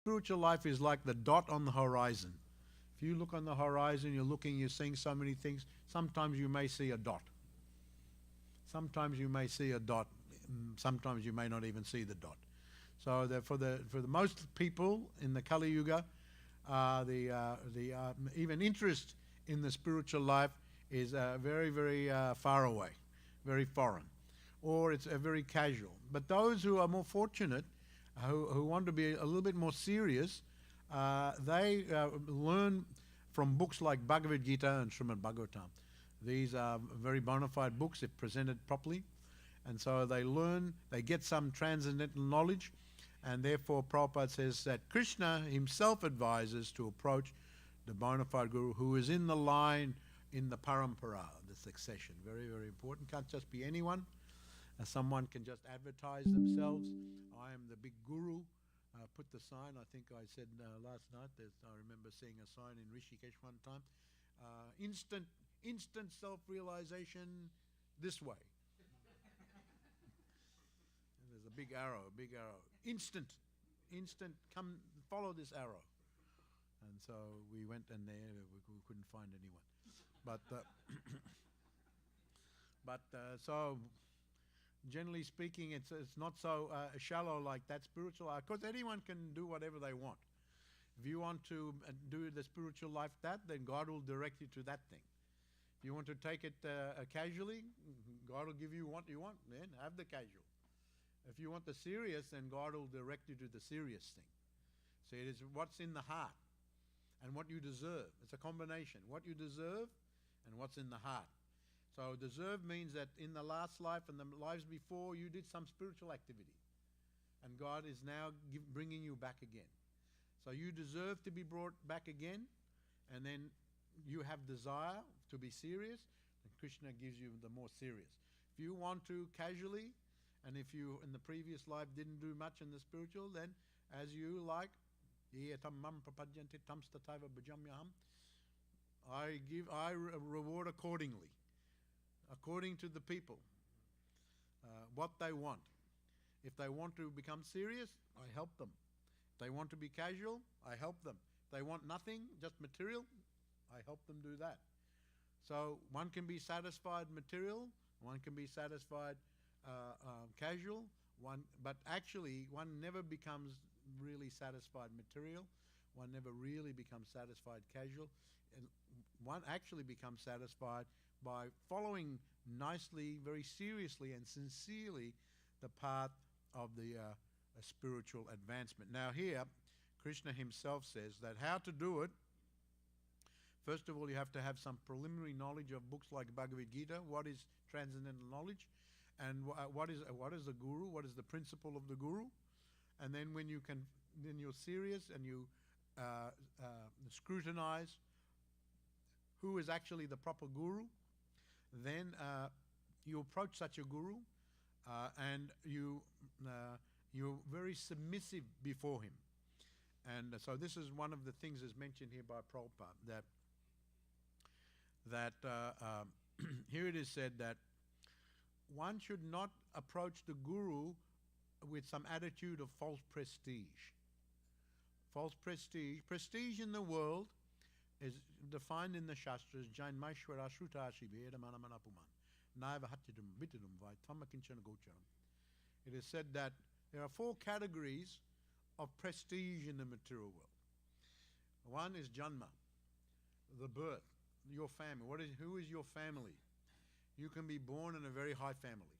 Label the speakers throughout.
Speaker 1: Spiritual life is like the dot on the horizon. If you look on the horizon, you're looking, you're seeing so many things. Sometimes you may see a dot. Sometimes you may see a dot. Sometimes you may not even see the dot. So for the most people in the Kali Yuga, even interest in the spiritual life is very, very far away, very foreign, or it's very casual. But those who are more fortunate, who want to be a little bit more serious, they learn from books like Bhagavad Gita and Srimad Bhagavatam. These are very bona fide books if presented properly. And so they learn, they get some transcendental knowledge, and therefore Prabhupada says that Krishna himself advises to approach the bona fide guru who is in the line, in the parampara, the succession. Very, very important. Can't just be anyone. Someone can just advertise themselves. I am the big guru. Put the sign. I think I said last night, I remember seeing a sign in Rishikesh one time. Instant self-realization this way. There's a big arrow, Instant, come follow this arrow. And so we went in there, we couldn't find anyone. So generally speaking, it's not so shallow like that spiritual life, because anyone can do whatever they want. If you want to do the spiritual life then God will direct you to that thing. If you want to take it casually, God will give you what you want, then have the casual. If you want the serious, then God will direct you to the serious thing. So it is what's in the heart and what you deserve. It's a combination. What you deserve and what's in the heart. So deserve means that in the last life and the lives before, you did some spiritual activity. And God is now bringing you back again. So you deserve to be brought back again, and then you have desire to be serious, and Krishna gives you the more serious. If you want to casually, and if you in the previous life didn't do much in the spiritual, then as you like, I reward accordingly, according to the people, what they want. If they want to become serious, I help them. If they want to be casual, I help them. If they want nothing, just material, I help them do that. So one can be satisfied material, one can be satisfied casual, but actually one never becomes really satisfied material, one never really becomes satisfied casual, and one actually becomes satisfied by following nicely, very seriously and sincerely the path of the spiritual advancement. Now here, Krishna himself says that how to do it, first of all, you have to have some preliminary knowledge of books like Bhagavad Gita. What is transcendental knowledge? And what is the guru? What is the principle of the guru? And then when then you're serious and you scrutinize who is actually the proper guru, then you approach such a guru and you're very submissive before him. And so this is one of the things that's mentioned here by Prabhupada, that here it is said that one should not approach the guru with some attitude of false prestige. False prestige. Prestige in the world is defined in the Shastras, Jainmaishwara Shrutashi Vedamanapuman. Naiva Hatyadum Vitidum Vaitamakinchana Gocharam. It is said that there are 4 categories of prestige in the material world. One is Janma, the birth, your family. Who is your family? You can be born in a very high family,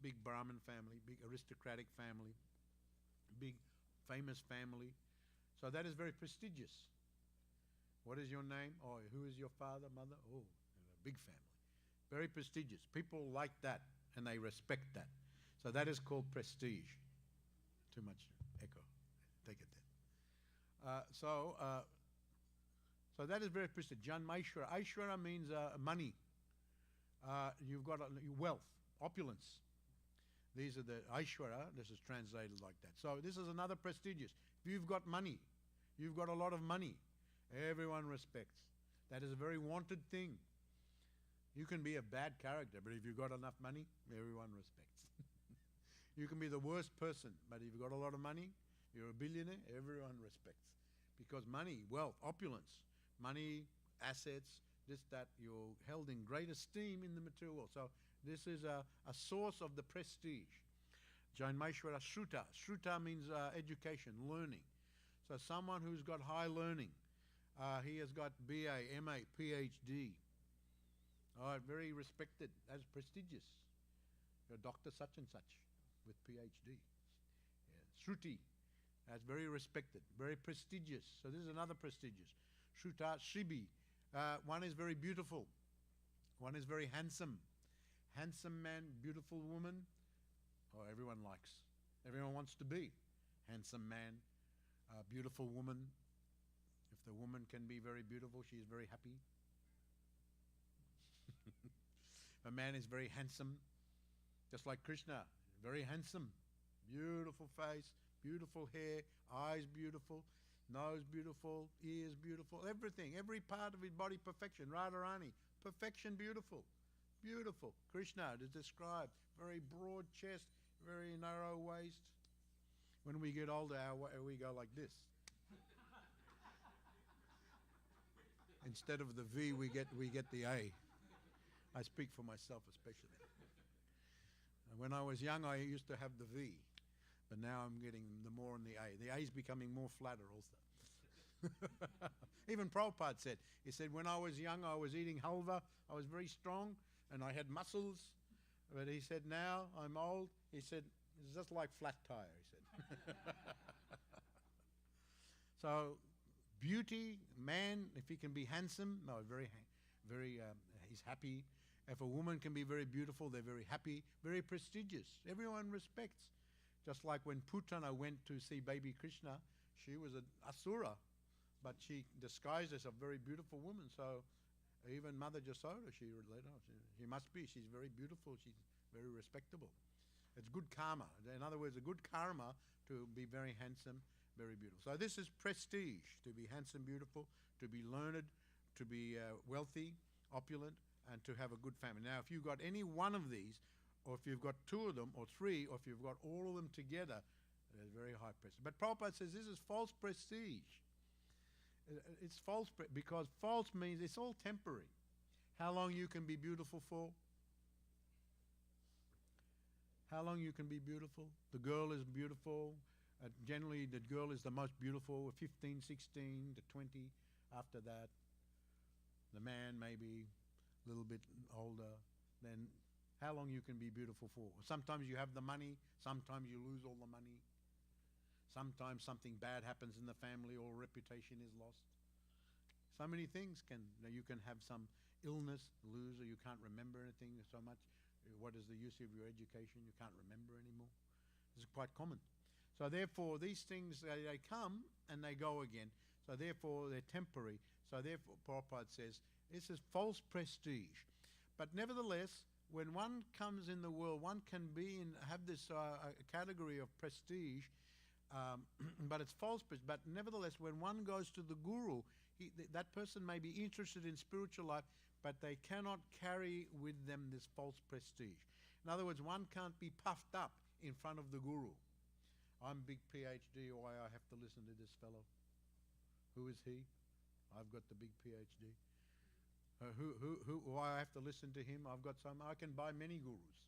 Speaker 1: big Brahmin family, big aristocratic family, big famous family. So that is very prestigious. What is your name? Oh, who is your father, mother? Oh, a big family. Very prestigious. People like that and they respect that. So that is called prestige. Too much echo. Take it then. So that is very prestigious. Janmaishwara. Aishwara means money. You've got wealth, opulence. These are the Aishwara. This is translated like that. So this is another prestigious. If you've got money, you've got a lot of money, everyone respects. That is a very wanted thing. You can be a bad character, but if you've got enough money, everyone respects. You can be the worst person, but if you've got a lot of money, You're a billionaire, everyone respects. Because money, wealth, opulence, money, assets, this, that, you're held in great esteem in the material world. So this is a source of the prestige. Janmeshwara Shruta. Shruta means education, learning. So someone who's got high learning. He has got BA, MA, PhD. All right, very respected. That's prestigious. You're Dr. such and such with PhD. Yeah. Shruti. That's very respected, very prestigious. So this is another prestigious. Shruta, Shribi. One is very beautiful. One is very handsome. Handsome man, beautiful woman. Oh, everyone likes. Everyone wants to be. Handsome man, beautiful woman. If the woman can be very beautiful, she is very happy. A man is very handsome, just like Krishna. Very handsome. Beautiful face, beautiful hair, eyes beautiful, nose beautiful, ears beautiful, everything, every part of his body perfection. Radharani, perfection, beautiful. Beautiful. Krishna is described, very broad chest, very narrow waist. When we get older, we go like this. Instead of the V, we get the A. I speak for myself especially. When I was young, I used to have the V, but now I'm getting the more on the A. The A is becoming more flatter also. Even Prabhupada said, he said, when I was young, I was eating halva, I was very strong, and I had muscles. But he said, now I'm old. He said, it's just like flat tire, he said. So, beauty, man, if he can be handsome, no, he's happy. If a woman can be very beautiful, they're very happy, very prestigious. Everyone respects. Just like when Putana went to see baby Krishna, she was an asura, but she disguised as a very beautiful woman. So even Mother Jasoda, she must be. She's very beautiful. She's very respectable. It's good karma. In other words, a good karma to be very handsome, very beautiful. So this is prestige, to be handsome, beautiful, to be learned, to be wealthy, opulent, and to have a good family. Now, if you've got any one of these, or if you've got two of them, or three, or if you've got all of them together, there's very high prestige. But Prabhupada says this is false prestige. It's false because false means it's all temporary. How long you can be beautiful for? How long you can be beautiful? The girl is beautiful. Generally, the girl is the most beautiful, 15, 16 to 20. After that, the man maybe a little bit older. Then how long you can be beautiful for? Sometimes you have the money. Sometimes you lose all the money. Sometimes something bad happens in the family or reputation is lost. So many things you can have some illness, lose, or you can't remember anything so much. What is the use of your education? You can't remember anymore. This is quite common. So therefore, these things, they come and they go again. So therefore, they're temporary. So therefore, Prabhupada says, this is false prestige. But nevertheless, when one comes in the world, one can have this category of prestige, but it's false prestige. But nevertheless, when one goes to the guru, that person may be interested in spiritual life, but they cannot carry with them this false prestige. In other words, one can't be puffed up in front of the guru. I'm big PhD, why I have to listen to this fellow? Who is he? I've got the big PhD. Why I have to listen to him? I've got some. I can buy many gurus.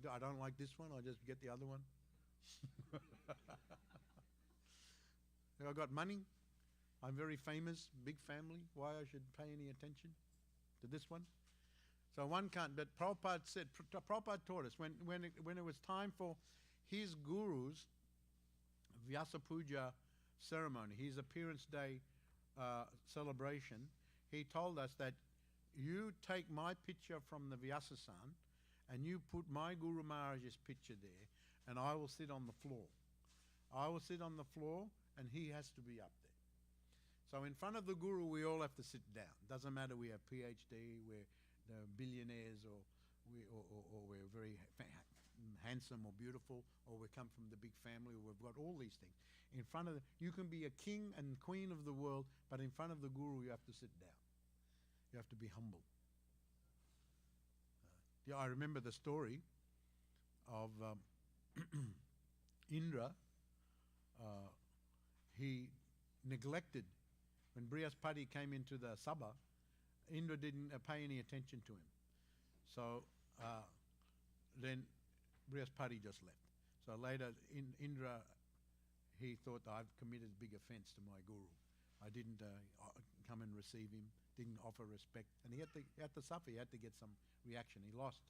Speaker 1: I don't like this one. I just get the other one. I've got money. I'm very famous, big family. Why I should pay any attention to this one? So one can't. But Prabhupada said. Prabhupada taught us when it was time for his guru's Vyasa Puja ceremony, his appearance day celebration. He told us that you take my picture from the Vyasa-san and you put my Guru Maharaj's picture there, and I will sit on the floor. I will sit on the floor and he has to be up there. So in front of the Guru, we all have to sit down. Doesn't matter we have PhD, we're billionaires, or we're very handsome or beautiful, or we come from the big family, or we've got all these things. In front of you can be a king and queen of the world, but in front of the Guru, you have to sit down. You have to be humble. I remember the story of Indra uh, he neglected, when Brihaspati came into the Sabha, Indra didn't pay any attention to him. So then Brihaspati just left. So later, Indra, he thought, I've committed a big offense to my guru. I didn't come and receive him, didn't offer respect. And he had to suffer, he had to get some reaction. He lost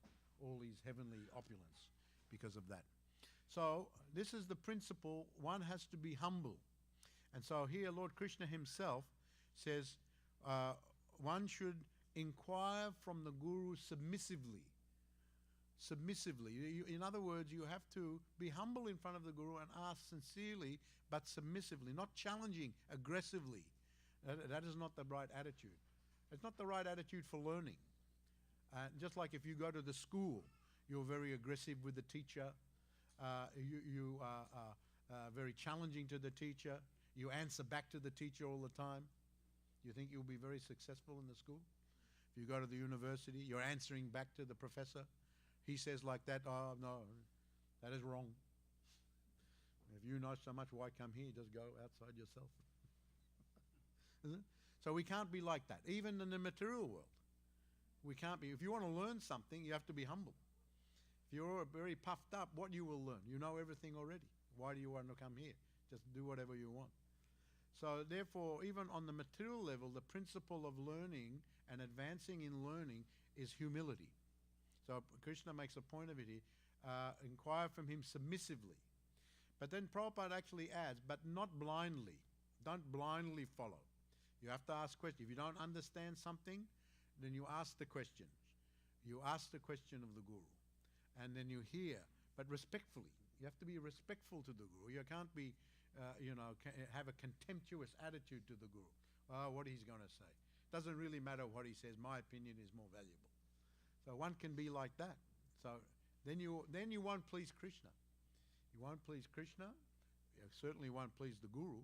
Speaker 1: all his heavenly opulence because of that. So this is the principle, one has to be humble. And so here Lord Krishna himself says one should inquire from the guru submissively. Submissively. In other words, you have to be humble in front of the guru and ask sincerely but submissively, not challenging aggressively. That is not the right attitude. It's not the right attitude for learning. Just like if you go to the school, you're very aggressive with the teacher. You are very challenging to the teacher. You answer back to the teacher all the time. You think you'll be very successful in the school? If you go to the university, you're answering back to the professor. He says like that, oh, no, that is wrong. If you know so much, why come here? Just go outside yourself. So we can't be like that. Even in the material world, we can't be. If you want to learn something, you have to be humble. If you're very puffed up, what you will learn? You know everything already. Why do you want to come here? Just do whatever you want. So therefore, even on the material level, the principle of learning and advancing in learning is humility. So Krishna makes a point of it here. Inquire from him submissively. But then Prabhupada actually adds, but not blindly. Don't blindly follow. You have to ask questions. If you don't understand something, then you ask the questions. You ask the question of the guru. And then you hear, but respectfully. You have to be respectful to the guru. You can't be, have a contemptuous attitude to the guru. What he's going to say. Doesn't really matter what he says. My opinion is more valuable. So one can be like that. So then you won't please Krishna. You won't please Krishna. You certainly won't please the guru.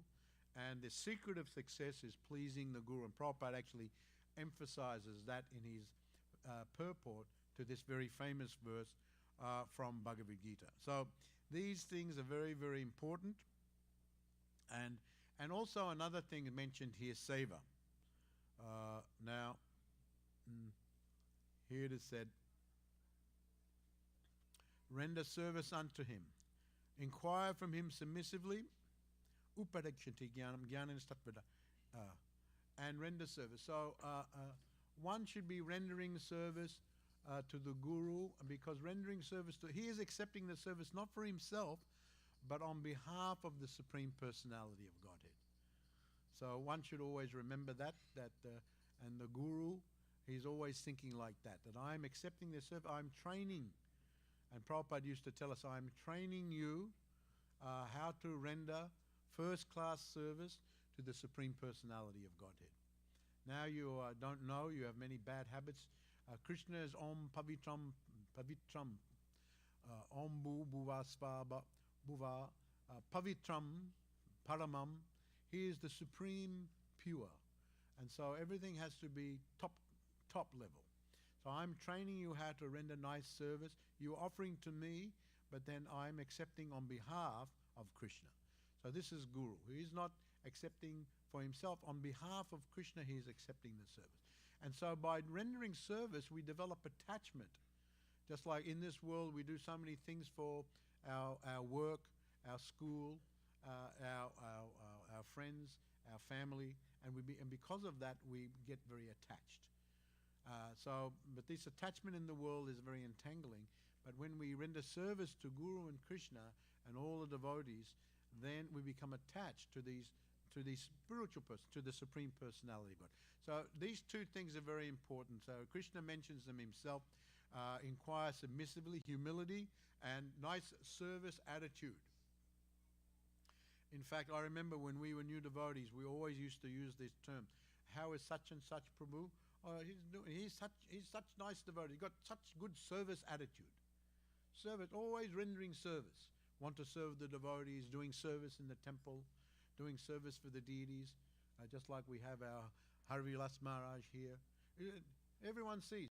Speaker 1: And the secret of success is pleasing the guru. And Prabhupada actually emphasizes that in his purport to this very famous verse from Bhagavad Gita. So these things are very, very important. And also another thing mentioned here, seva. Now, here it is said, render service unto him. Inquire from him submissively. Upadakshati jnanam jnanam tatvada. And render service. So one should be rendering service to the guru, because rendering service he is accepting the service not for himself, but on behalf of the Supreme Personality of Godhead. So one should always remember that and the guru, he's always thinking like that I'm accepting this service, I'm training. And Prabhupada used to tell us, I'm training you how to render first-class service to the Supreme Personality of Godhead. Now you don't know, you have many bad habits. Krishna is Om Pavitram, Om Bhu Bhuva Svaba Bhuva, Pavitram Paramam. He is the supreme pure. And so everything has to be top level. So I'm training you how to render nice service. You're offering to me, but then I'm accepting on behalf of Krishna. So this is Guru. He is not accepting for himself. On behalf of Krishna, he is accepting the service. And so by rendering service, we develop attachment. Just like in this world, we do so many things for our work, our school, our friends, our family, and because of that, we get very attached. But this attachment in the world is very entangling. But when we render service to Guru and Krishna and all the devotees, then we become attached to these spiritual persons, to the Supreme Personality of God. So these two things are very important. So Krishna mentions them himself. Inquire submissively, humility, and nice service attitude. In fact, I remember when we were new devotees, we always used to use this term. How is such and such Prabhu? Oh, he's such nice devotee. He's got such good service attitude. Service, always rendering service. Want to serve the devotees, doing service in the temple, doing service for the deities, just like we have our Harivilas Maharaj here. Everyone sees.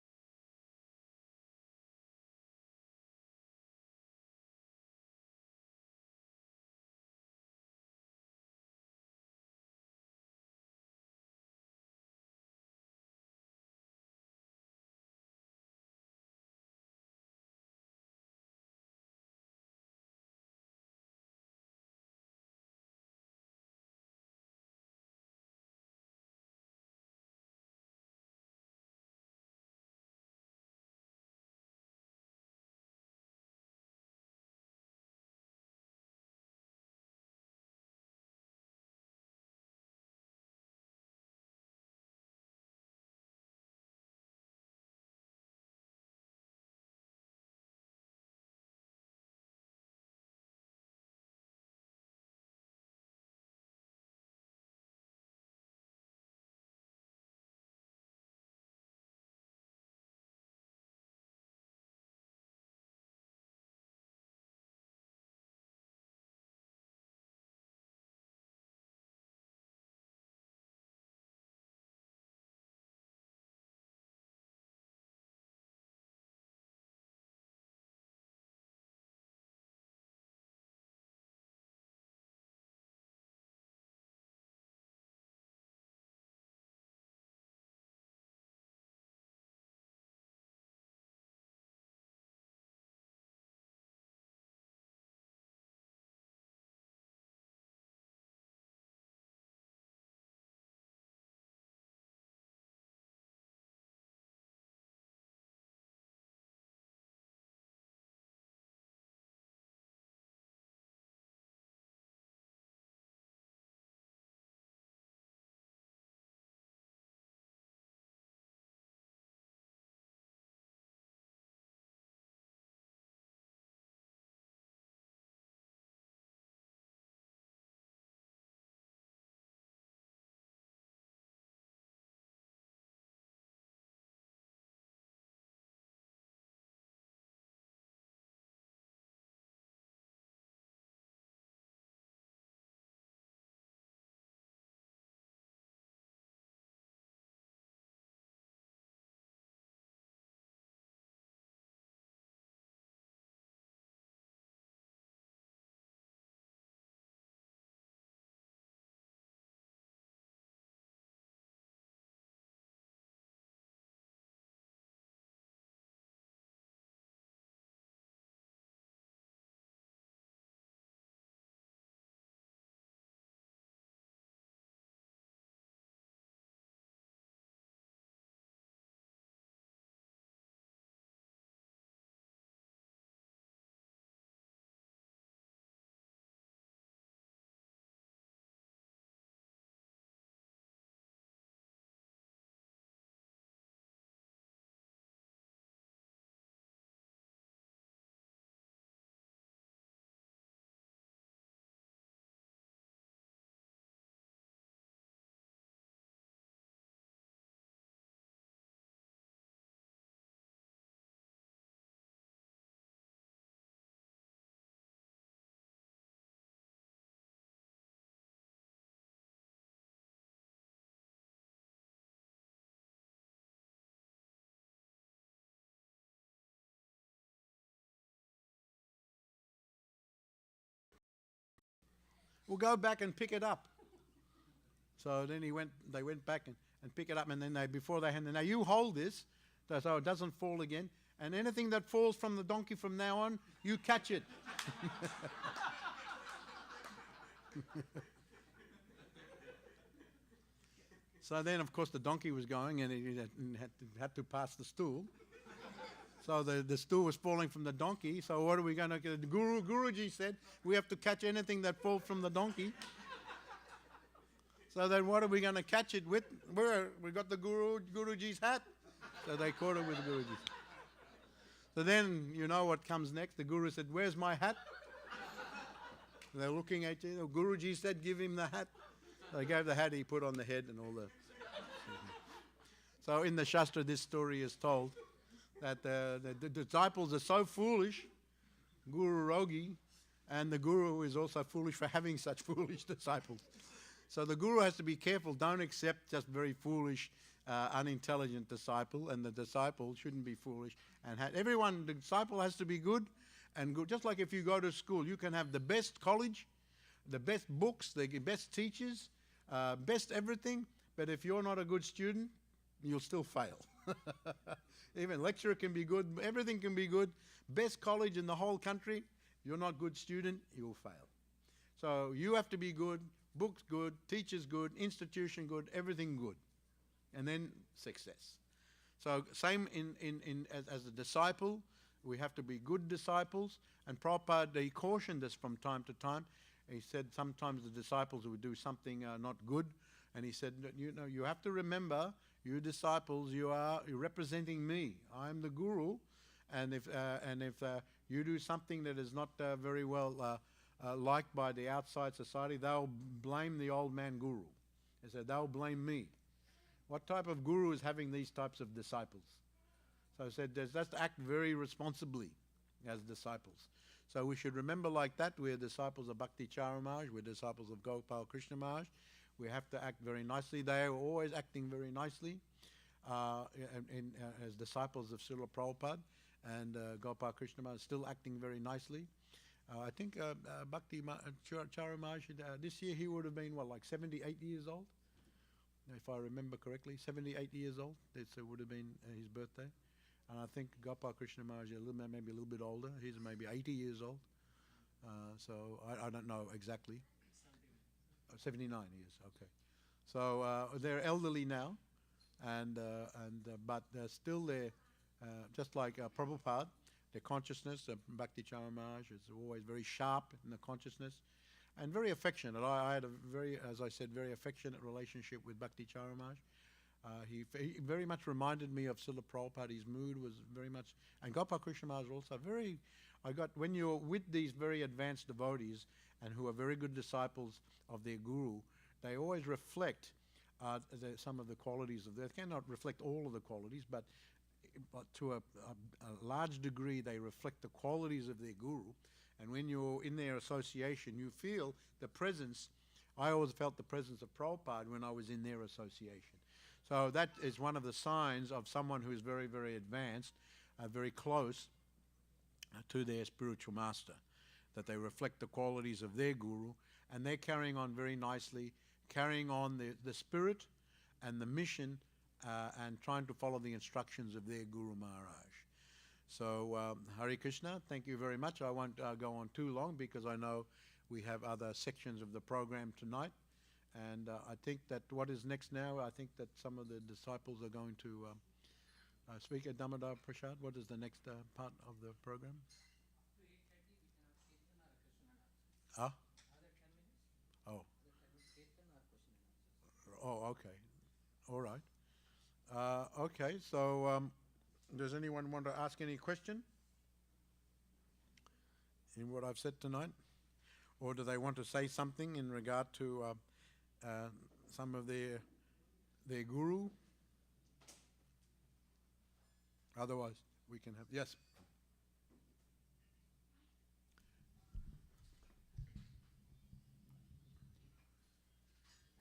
Speaker 1: Well, go back and pick it up. So then they went back and pick it up, and then before they handed, now you hold this, so it doesn't fall again, and anything that falls from the donkey from now on, you catch it. So then, of course, the donkey was going, and he had to pass the stool. So the stool was falling from the donkey. So what are we going to do? Guruji said, we have to catch anything that falls from the donkey. So then what are we going to catch it with? We got the Guruji's hat. So they caught it with Guruji's. So then, you know what comes next? The Guru said, where's my hat? They're looking at you. Guruji said, give him the hat. They gave the hat, he put on the head and all the... So in the Shastra, this story is told that the disciples are so foolish, Guru Rogi, and the Guru is also foolish for having such foolish disciples. So the Guru has to be careful. Don't accept just very foolish, unintelligent disciple, and the disciple shouldn't be foolish. And the disciple has to be good and good. Just like if you go to school, you can have the best college, the best books, the best teachers, best everything, but if you're not a good student, you'll still fail. Even lecturer can be good, everything can be good, best college in the whole country, you're not a good student, you'll fail. So you have to be good, books good, teachers good, institution good, everything good, and then success. So same as a disciple, we have to be good disciples, and Prabhupada, he cautioned us from time to time. He said sometimes the disciples would do something not good, and he said, you have to remember, you disciples, you're representing me. I'm the Guru, and if you do something that is not very well liked by the outside society, they'll blame the old man Guru. He said, they'll blame me. What type of Guru is having these types of disciples? So I said, let's act very responsibly as disciples. So we should remember like that, we're disciples of Bhakti Chara Maharaj, we're disciples of Gopal Krishna Maharaj. We have to act very nicely. They are always acting very nicely as disciples of Srila Prabhupada, and Gopal Krishna Maharaj is still acting very nicely. I think Bhakti Chara Maharaj, this year he would have been, like 78 years old? If I remember correctly, 78 years old. This would have been his birthday. And I think Gopal Krishna Maharaj maybe a little bit older. He's maybe 80 years old. So I don't know exactly. 79 years, okay. So they're elderly now, but they're still there, just like Prabhupada. Their consciousness, Bhakti Chara Maharaj, is always very sharp in the consciousness and very affectionate. I had a as I said, very affectionate relationship with Bhakti Chara Maharaj. He very much reminded me of Srila Prabhupada. His mood was very much, and Gopal Krishna Maharaj also when you're with these very advanced devotees and who are very good disciples of their Guru, they always reflect some of the qualities of they cannot reflect all of the qualities, but to a large degree they reflect the qualities of their Guru. And when you're in their association, you feel the presence. I always felt the presence of Prabhupada when I was in their association. So that is one of the signs of someone who is very, very advanced, very close to their spiritual master, that they reflect the qualities of their Guru, and they're carrying on very nicely, carrying on the spirit and the mission, and trying to follow the instructions of their Guru Maharaj. So Hare Krishna, thank you very much. I won't go on too long because I know we have other sections of the program tonight. And I think that what is next now, I think that some of the disciples are going to speak at Damodar Prasad. What is the next part of the program? Ah? Oh. Oh, okay. All right. Okay, so does anyone want to ask any question in what I've said tonight? Or do they want to say something in regard to some of their Guru? Otherwise, we can have... Yes?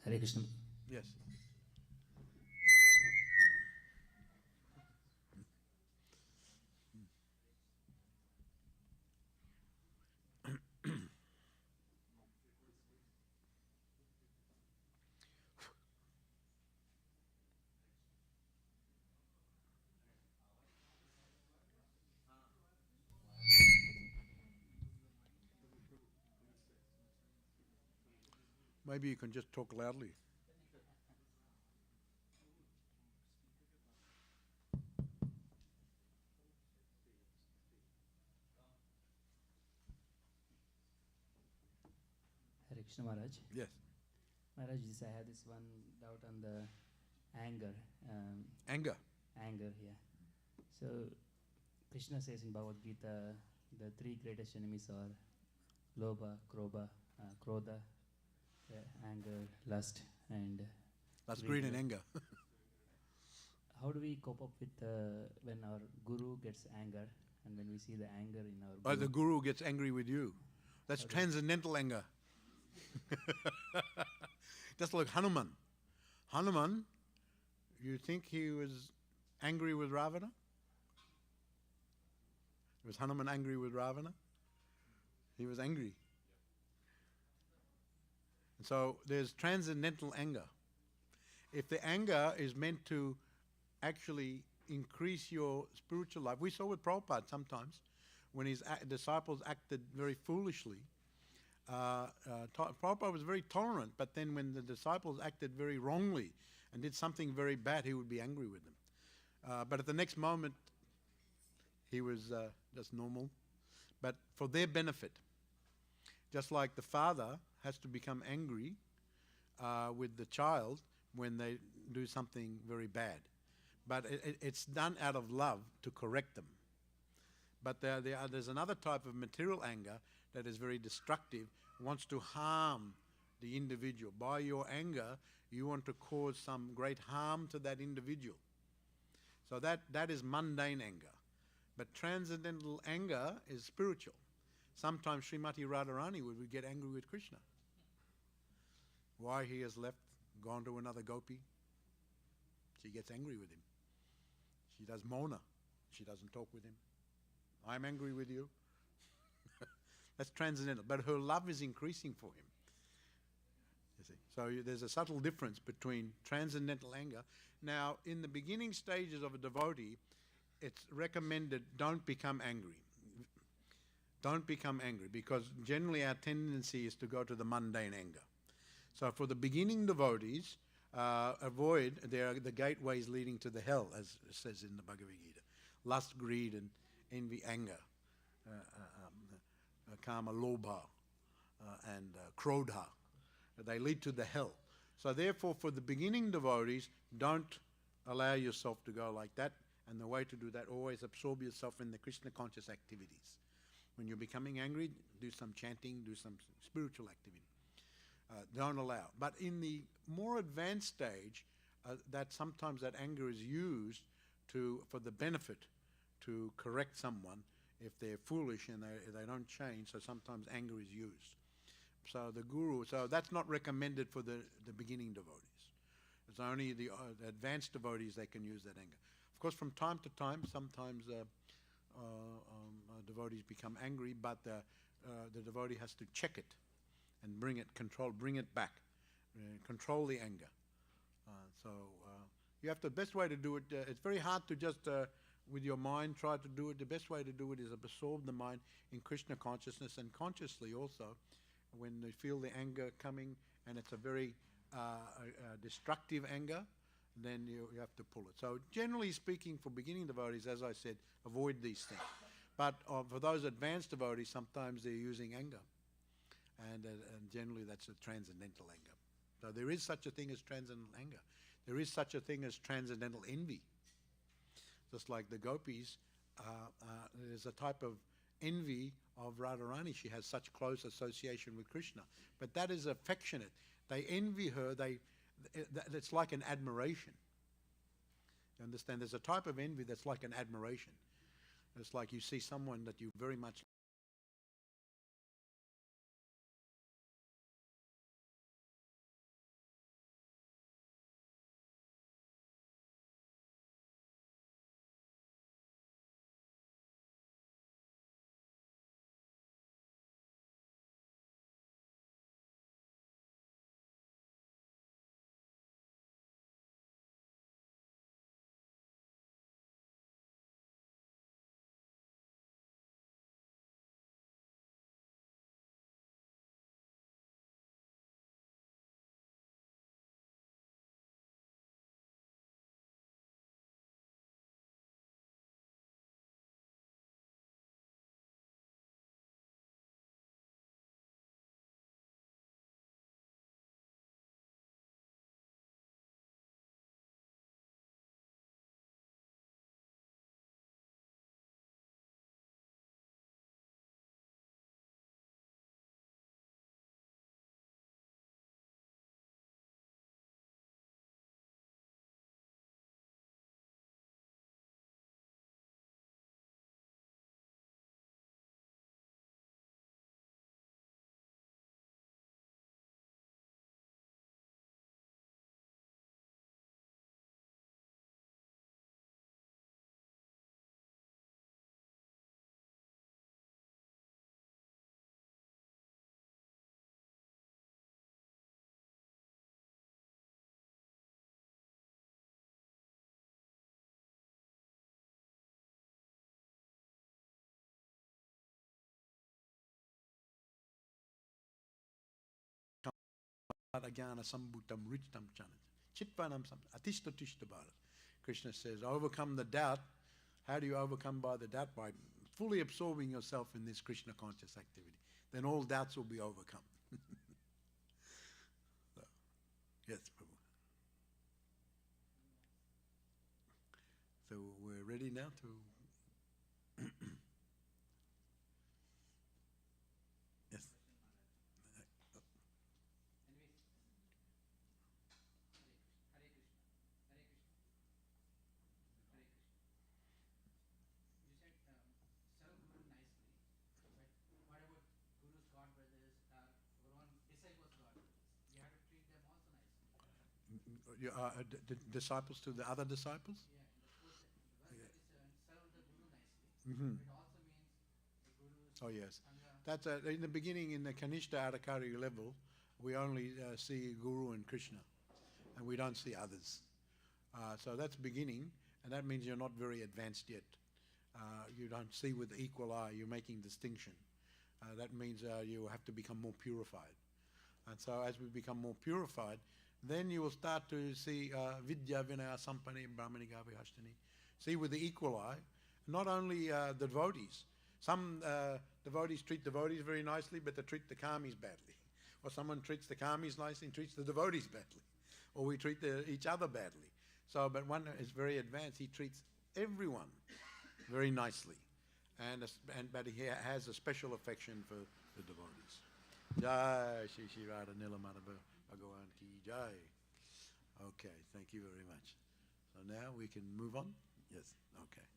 Speaker 2: Hare Krishna.
Speaker 1: Yes. Maybe you can just talk loudly.
Speaker 2: Hare Krishna Maharaj.
Speaker 1: Yes.
Speaker 2: Maharaj, I have this one doubt on the anger.
Speaker 1: Anger.
Speaker 2: Anger, yeah. So, Krishna says in Bhagavad Gita, the three greatest enemies are Lobha, Krodha, anger, lust, and
Speaker 1: That's greed and anger.
Speaker 2: how do we cope up with when our guru gets anger and when we see the anger in our
Speaker 1: Oh,
Speaker 2: guru?
Speaker 1: the guru gets angry with you. That's
Speaker 2: Okay.
Speaker 1: transcendental anger. Just like Hanuman. Hanuman, you think he was angry with Ravana? Was Hanuman angry with Ravana? He was angry. And so there's transcendental anger. If the anger is meant to actually increase your spiritual life, we saw with Prabhupada sometimes when his disciples acted very foolishly. Prabhupada was very tolerant, but then when the disciples acted very wrongly and did something very bad, he would be angry with them. But at the next moment, he was just normal. But for their benefit, just like the father has to become angry with the child when they do something very bad. But it's done out of love to correct them. But there's another type of material anger that is very destructive, wants to harm the individual. By your anger, you want to cause some great harm to that individual. So that is mundane anger. But transcendental anger is spiritual. Sometimes Srimati Radharani would get angry with Krishna. Why he has left, gone to another gopi. She gets angry with him. She does mona. She doesn't talk with him. I'm angry with you. That's transcendental. But her love is increasing for him. You see? So there's a subtle difference between transcendental anger. Now, in the beginning stages of a devotee, it's recommended don't become angry. Don't become angry, because generally our tendency is to go to the mundane anger. So for the beginning devotees, avoid the gateways leading to the hell, as it says in the Bhagavad Gita. Lust, greed, and envy, anger, kama, lobha, and krodha. They lead to the hell. So therefore, for the beginning devotees, don't allow yourself to go like that. And the way to do that, always absorb yourself in the Krishna conscious activities. When you're becoming angry, do some chanting, do some spiritual activity. Don't allow. But in the more advanced stage, that sometimes that anger is used for the benefit to correct someone if they're foolish and they don't change. So sometimes anger is used. So the guru, so that's not recommended for the beginning devotees. It's only the advanced devotees that can use that anger. Of course, from time to time, sometimes devotees become angry, but the devotee has to check it and bring it back, control the anger. You have the best way to do it. It's very hard to just with your mind try to do it. The best way to do it is absorb the mind in Krishna consciousness, and consciously also, when they feel the anger coming and it's a very destructive anger, then you have to pull it. So generally speaking, for beginning devotees, as I said, avoid these things. But for those advanced devotees, sometimes they're using anger. And generally that's a transcendental anger. So there is such a thing as transcendental anger. There is such a thing as transcendental envy. Just like the gopis, there's a type of envy of Radharani. She has such close association with Krishna. But that is affectionate. They envy her. It's like an admiration. You understand? There's a type of envy that's like an admiration. It's like you see someone that you very much Agana Sambutam Richtam Chanat. Chitvanam Sam Atishta Tishta Bharat. Krishna says, overcome the doubt. How do you overcome by the doubt? By fully absorbing yourself in this Krishna conscious activity. Then all doubts will be overcome. So, yes, Prabhu. So we're ready now to yes. Disciples to the other disciples? Mm-hmm. Oh yes, that's in the beginning. In the Kanishta Adhikari level, we only see Guru and Krishna, and we don't see others. So that's beginning, and that means you're not very advanced yet. You don't see with the equal eye. You're making distinction. That means you have to become more purified. And so as we become more purified, then you will start to see Vidya Vinaya Sampane Brahmanika Vihashtani. See with the equal eye, not only the devotees. Some devotees treat devotees very nicely, but they treat the karmis badly. Or someone treats the karmis nicely and treats the devotees badly. Or we treat each other badly. So, but one is very advanced. He treats everyone very nicely. But he has a special affection for the devotees. Jai Shri Shri Radha Nilamana Bhagavan Ki Jai. Okay, thank you very much. So now we can move on? Yes, okay.